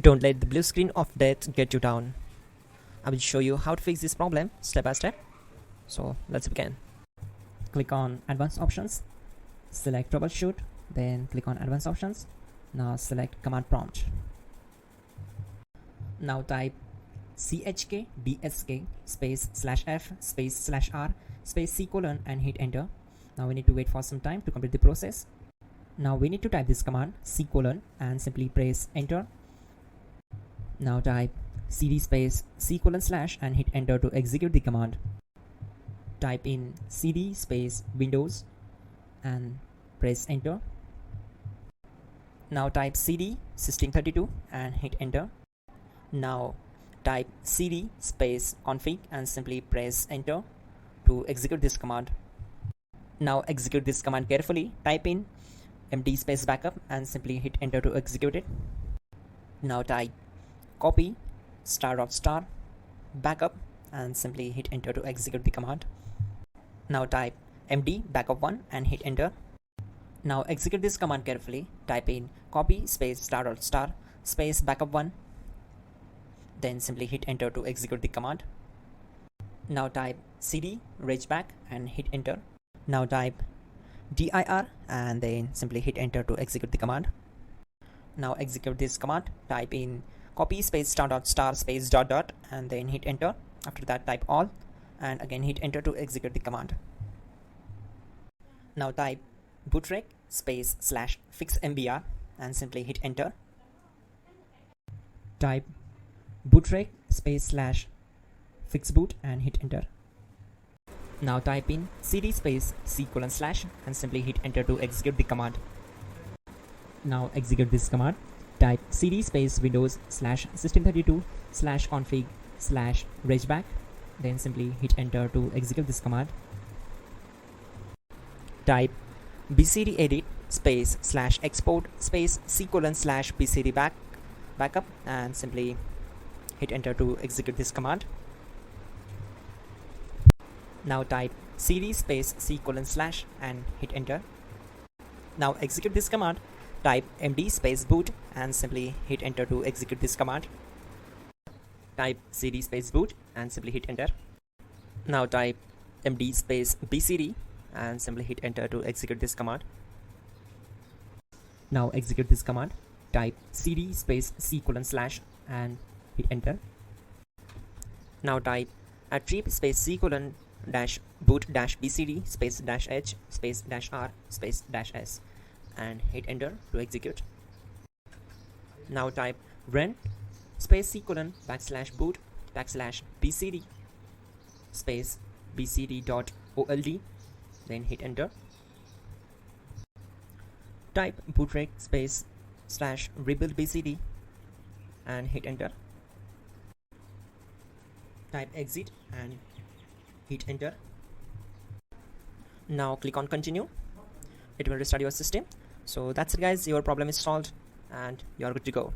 Don't let the blue screen of death get you down. I will show you how to fix this problem step by step. So let's begin. Click on Advanced Options, select Troubleshoot, then click on Advanced Options. Now select Command Prompt. Now type chk dsk space /f space /r space c colon and hit enter. Now we need to wait for some time to complete the process. Now we need to type this command c colon and simply press enter. Now type cd space c colon / and hit enter to execute the command. Type in cd space windows and press enter. Now type cd system32 and hit enter. Now type cd space config and simply press enter to execute this command. Now execute this command carefully. Type in md space backup and simply hit enter to execute it. Now type copy ** backup and simply hit enter to execute the command. Now type md backup1 and hit enter. Now execute this command carefully. Type in copy space ** space backup1, then simply hit enter to execute the command. Now type cd regback and hit enter. Now type dir and then simply hit enter to execute the command. Now execute this command. Type in copy space ** space ... and then hit enter. After that type all and again hit enter to execute the command. Now type bootrec space /fixmbr and simply hit enter. Type bootrec space /fixboot and hit enter. Now type in cd space c colon / and simply hit enter to execute the command. Now execute this command. Type cd space windows /system32 /config /regback, then simply hit enter to execute this command. Type bcd edit space /export space c colon /bcd backup and simply hit enter to execute this command. Now type cd space c colon / and hit enter. Now execute this command. Type md space boot and simply hit enter to execute this command. Type cd space boot and simply hit enter. Now type md space bcd and simply hit enter to execute this command. Now execute this command. Type cd space c colon / and hit enter. Now type attrib space c colon -boot -bcd space -h space -r space -s and hit enter to execute. Now type run space c colon \boot \bcd space bcd.old, then hit enter. Type bootrec space /rebuild bcd and hit enter. Type exit and hit enter. Now click on continue. It will restart your system. So that's it guys, your problem is solved and you are good to go.